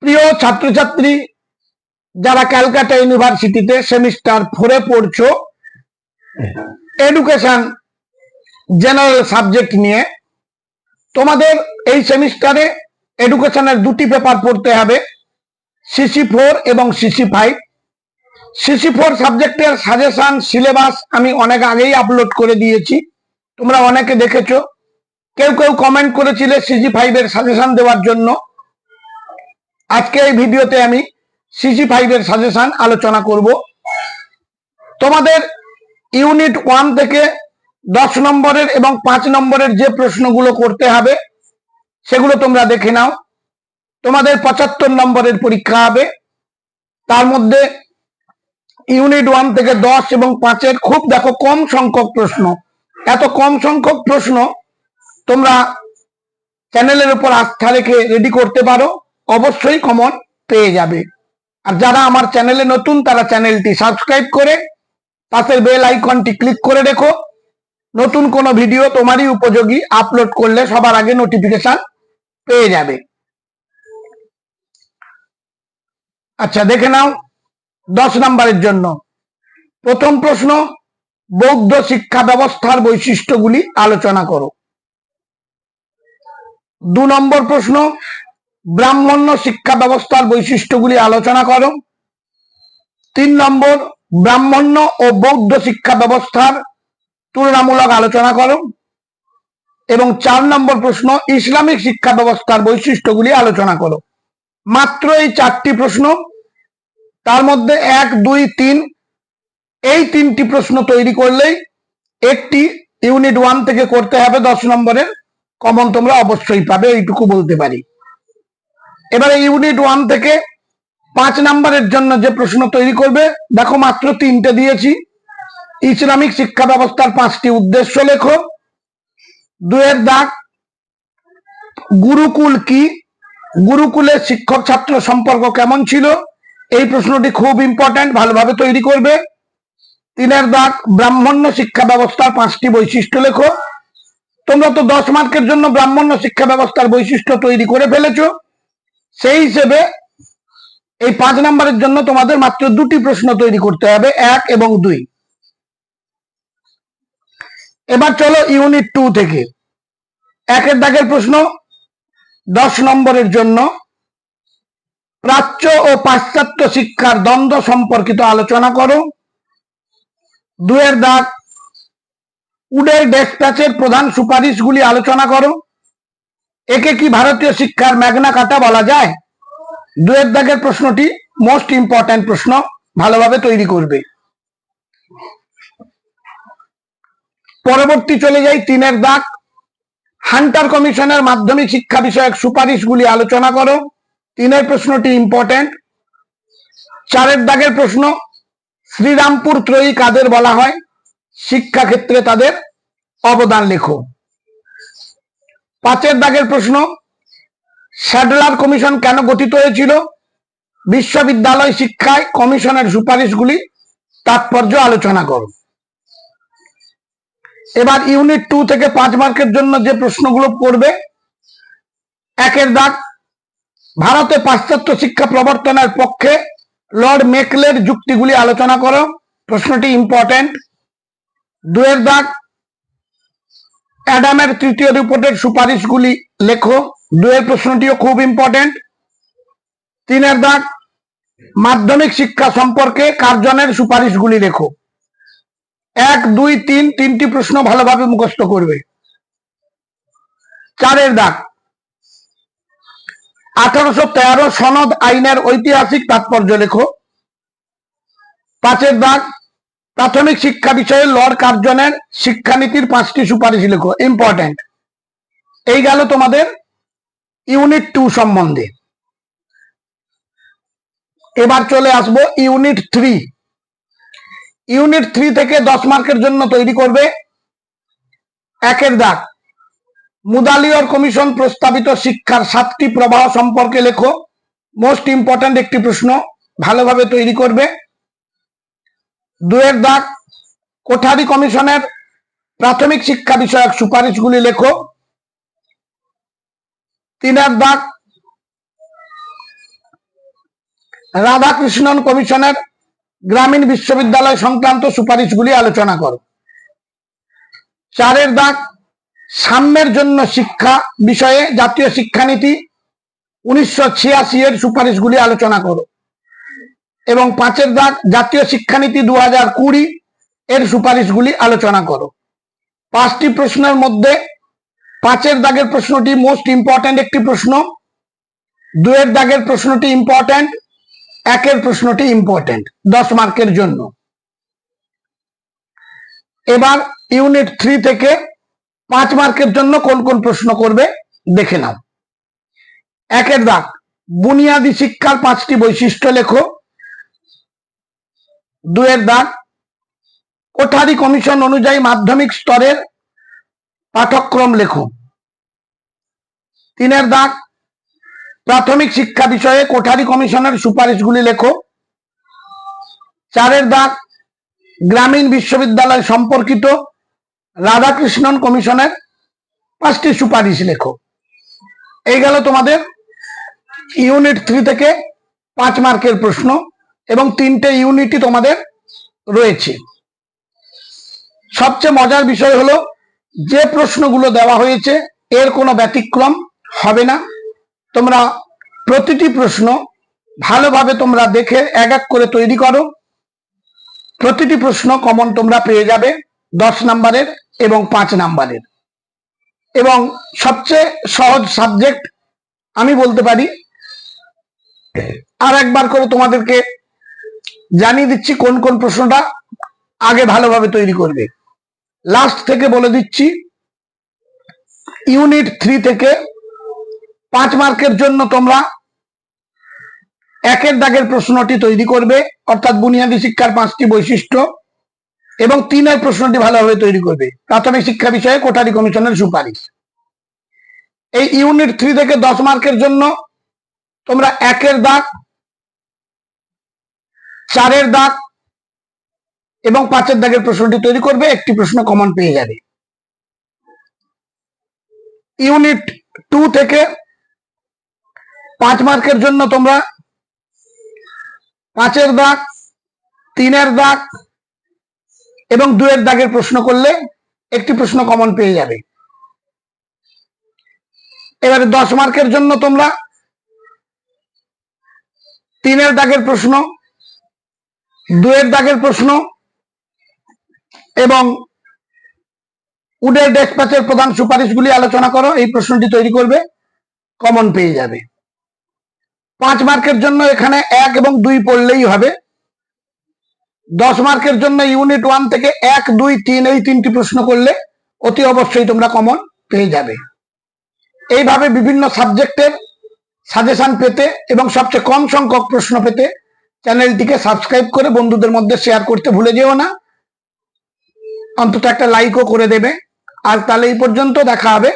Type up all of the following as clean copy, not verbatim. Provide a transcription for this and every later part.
প্রিয় ছাত্রছাত্রী যারা ক্যালকাটা ইউনিভার্সিটিতে সেমিস্টার 4-এ পড়ছো এডুকেশন জেনারেল সাবজেক্ট নিয়ে, তোমাদের এই সেমিস্টারে এডুকেশনের দুটি পেপার পড়তে হবে, CC4 এবং CC5। CC4 সাবজেক্টের সাজেশন সিলেবাস আমি অনেক আগেই আপলোড করে দিয়েছি, তোমরা অনেকে দেখেছো। কেউ কেউ কমেন্ট করেছিলে CC5 এর সাজেশন দেওয়ার জন্য। আজকে এই ভিডিওতে আমি CC5 এর সাজেশন আলোচনা করব। তোমাদের ইউনিট 1 থেকে 10 নম্বরের এবং 5 নম্বরের যে প্রশ্নগুলো করতে হবে সেগুলো তোমরা দেখে নাও। তোমাদের 75 নম্বরের পরীক্ষা হবে, তার মধ্যে ইউনিট 1 থেকে 10 এবং 5-এর খুব দেখো কম সংখ্যক প্রশ্ন। এত কম সংখ্যক প্রশ্ন তোমরা চ্যানেলের উপর আস্থা রেখে রেডি করতে পারো, অবশ্যই কমন পেয়ে যাবে। আর যারা আমার চ্যানেলে নতুন তারা চ্যানেলটি সাবস্ক্রাইব করে পাশের বেল আইকনটি ক্লিক করে রেখো, নতুন কোনো ভিডিও তোমারই উপযোগী আপলোড করলে সবার আগে নোটিফিকেশন পেয়ে যাবে। আচ্ছা, দেখে নাও 10 নম্বরের জন্য প্রথম প্রশ্ন, বৌদ্ধ শিক্ষা ব্যবস্থার বৈশিষ্ট্যগুলি আলোচনা করো। 2 নম্বর প্রশ্ন, ব্রাহ্মণ্য শিক্ষা ব্যবস্থার বৈশিষ্ট্যগুলি আলোচনা করো। 3 নম্বর, ব্রাহ্মণ্য ও বৌদ্ধ শিক্ষা ব্যবস্থার তুলনামূলক আলোচনা করো। এবং 4 নম্বর প্রশ্ন, ইসলামিক শিক্ষা ব্যবস্থার বৈশিষ্ট্যগুলি আলোচনা করো। মাত্র এই 4টি প্রশ্ন, তার মধ্যে 1, 2, 3 এই 3টি প্রশ্ন তৈরি করলেই একটি ইউনিট 1 থেকে করতে হবে 10 নম্বরের কমন তোমরা অবশ্যই পাবে, এইটুকু বলতে পারি। এবারে ইউনিট 1 থেকে 5 নম্বরের জন্য যে প্রশ্ন তৈরি করবে, দেখো মাত্র 3টে দিয়েছি। ইসলামিক শিক্ষা ব্যবস্থার 5টি উদ্দেশ্য লেখো। 2-এর দাগ, গুরুকুল কি, গুরুকুলের শিক্ষক ছাত্র সম্পর্ক কেমন ছিল, এই প্রশ্নটি খুব ইম্পর্টেন্ট, ভালোভাবে তৈরি করবে। 3-এর দাগ, ব্রাহ্মণ্য শিক্ষা ব্যবস্থার 5টি বৈশিষ্ট্য লেখো। তোমরা তো 10 মার্কের জন্য ব্রাহ্মণ্য শিক্ষা ব্যবস্থার বৈশিষ্ট্য তৈরি করে ফেলেছো, সেই হিসেবে এই 5 নম্বরের জন্য তোমাদের মাত্র 2টি প্রশ্ন তৈরি করতে হবে, 1 এবং 2। এবার চলো ইউনিট 2 থেকে 1-এর দাগের প্রশ্ন 10 নম্বরের জন্য, প্রাচ্য ও পাশ্চাত্য শিক্ষার দ্বন্দ্ব সম্পর্কিত আলোচনা করো। 2-এর দাগ, উডের ডেসপ্যাচের প্রধান সুপারিশগুলি আলোচনা করো। একে কি ভারতীয় শিক্ষার ম্যাগনা কার্টা বলা যায়? 2-এর দাগের প্রশ্নটি মোস্ট ইম্পর্টেন্ট প্রশ্ন, ভালোভাবে তৈরি করবে। পরবর্তী চলে যাই 3-এর দাগ, হান্টার কমিশনের মাধ্যমিক শিক্ষা বিষয়ক সুপারিশগুলি আলোচনা করো। 3-এর প্রশ্নটি ইম্পর্টেন্ট। 4-এর দাগের প্রশ্ন, শ্রীরামপুর ত্রয়ী কাদের বলা হয়, শিক্ষা ক্ষেত্রে তাদের অবদান লেখো। 5-এর দাগের প্রশ্ন, স্যাডলার কমিশন কেন গঠিত হয়েছিল, বিশ্ববিদ্যালয় শিক্ষায় কমিশনের সুপারিশগুলি তাৎপর্য আলোচনা করো। এবার ইউনিট 2 থেকে 5 মার্কের জন্য যে প্রশ্নগুলো পড়বে, 1-এর দাগ, ভারতে পাশ্চাত্য শিক্ষা প্রবর্তনের পক্ষে লর্ড মেকলের যুক্তিগুলি আলোচনা করো, প্রশ্নটি ইম্পর্টেন্ট। 2-এর দাগ, অ্যাডামের তৃতীয় রিপোর্টের সুপারিশগুলি লেখো, 2-এর প্রশ্নটিও খুব ইম্পর্টেন্ট। 3-এর দাগ, মাধ্যমিক শিক্ষা সম্পর্কে কার্জনের সুপারিশগুলি লেখো। 1, 2, 3 তিনটি প্রশ্ন ভালোভাবে মুখস্থ করবে। 4-এর দাগ, 1813 সনদ আইনের ঐতিহাসিক তাৎপর্য লেখো। 5-এর দাগ, প্রাথমিক শিক্ষা বিষয়ে লর্ড কার্জনের শিক্ষানীতির 5টি সুপারিশ লেখো, ইম্পর্টেন্ট। এই গেল তোমাদের ইউনিট 2 সম্বন্ধে। এবার চলে আসবো ইউনিট 3। ইউনিট 3 থেকে 10 মার্কের জন্য তৈরি করবে। 1-এর দাগ, মুদালিয়র কমিশন প্রস্তাবিত শিক্ষার 7টি প্রবাহ সম্পর্কে লেখো, মোস্ট ইম্পর্টেন্ট একটি প্রশ্ন, ভালোভাবে তৈরি করবে। 2-এর দাগ, কোঠারি কমিশনের প্রাথমিক শিক্ষা বিষয়ক সুপারিশগুলি লেখো। 3-এর দাগ, রাধাকৃষ্ণন কমিশনের গ্রামীণ বিশ্ববিদ্যালয় সংক্রান্ত সুপারিশগুলি আলোচনা করো। 4 দাগ সাম্যের জন্য শিক্ষা বিষয়ে জাতীয় শিক্ষানীতি 1986 এর সুপারিশগুলি আলোচনা করো। এবং 5 দাগ জাতীয় শিক্ষানীতি 2020 এর সুপারিশগুলি আলোচনা করো। 5টি প্রশ্নের মধ্যে 5 দাগের প্রশ্নটি মোস্ট ইম্পর্টেন্ট একটি প্রশ্ন, 2 দাগের প্রশ্নটি ইম্পর্টেন্ট, 1 প্রশ্নটি ইম্পর্টেন্ট 10 মার্কের জন্য। এবার ইউনিট 3 থেকে 5 মার্কের জন্য কোন কোন প্রশ্ন করবে দেখে নাও। 1 দাগ বুনিয়াদী শিক্ষার 5টি বৈশিষ্ট্য লেখো। 2 দাগ কোঠারি কমিশন অনুযায়ী মাধ্যমিক স্তরের পাঠ্যক্রম লেখো। 3 দাগ প্রাথমিক শিক্ষা বিষয়ে কোঠারি কমিশনের সুপারিশগুলি লেখো। 4 দাগ গ্রামীণ বিশ্ববিদ্যালয় সম্পর্কিত রাধাকৃষ্ণন কমিশনের 5টি সুপারিশ লেখো। এই গেল তোমাদের ইউনিট 3 থেকে 5 মার্কের প্রশ্ন এবং 3টে ইউনিটই তোমাদের রয়েছে। সবচেয়ে মজার বিষয় হলো যে প্রশ্নগুলো দেওয়া হয়েছে এর কোনো ব্যতিক্রম হবে না। তোমরা প্রতিটি প্রশ্ন ভালোভাবে তোমরা দেখে এক এক করে তৈরি করো। প্রতিটি প্রশ্ন কমন তোমরা পেয়ে যাবে 10 নাম্বারের এবং 5 নাম্বারের। এবং সবচেয়ে সহজ সাবজেক্ট আমি বলতে পারি। আর একবার করে তোমাদেরকে জানিয়ে দিচ্ছি কোন কোন প্রশ্নটা আগে ভালোভাবে তৈরি করবে। লাস্ট থেকে বলে দিচ্ছি, ইউনিট 3 থেকে 5 মার্কের জন্য তোমরা 1 দাগের প্রশ্নটি তৈরি করবে, অর্থাৎ বুনিয়াদী শিক্ষার 5টি বৈশিষ্ট্য, এবং 3 প্রশ্নটি ভালোভাবে তৈরি করবে, প্রাথমিক শিক্ষা বিষয়ে কোঠারি কমিশনের সুপারিশ। এই ইউনিট 3 থেকে 10 মার্কের জন্য তোমরা 1 দাগ, 4 দাগ এবং 5 দাগের প্রশ্নটি তৈরি করবে, একটি প্রশ্ন কমন পেয়ে যাবে। ইউনিট 2 থেকে 5 মার্কের জন্য তোমরা 5 দাগ, 3 দাগ এবং 2 দাগের প্রশ্ন করলে একটি প্রশ্ন কমন পেয়ে যাবে। এবারে 10 মার্কের জন্য তোমরা 3 দাগের প্রশ্ন, 2 দাগের প্রশ্ন এবং উডের ডেসপ্যাচের প্রধান সুপারিশগুলি আলোচনা করো, এই প্রশ্নটি তৈরি করবে, কমন পেয়ে যাবে। 5 মার্কের জন্য এখানে 1 এবং 2 পড়লেই হবে। 10 মার্কের জন্য ইউনিট 1 থেকে 1, 2, 3 এই 3টি প্রশ্ন করলে অতি অবশ্যই তোমরা কমন পেয়ে যাবে। এইভাবে বিভিন্ন সাবজেক্টের সাজেশন পেতে এবং সবচেয়ে কম সংখ্যক প্রশ্ন পেতে চ্যানেলটিকে সাবস্ক্রাইব করে বন্ধুদের মধ্যে শেয়ার করতে ভুলে যেও না। অন্তত একটা লাইকও করে দেবে। আর তাহলে এই পর্যন্ত, দেখা হবে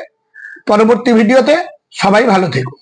পরবর্তী ভিডিওতে। সবাই ভালো থেকো।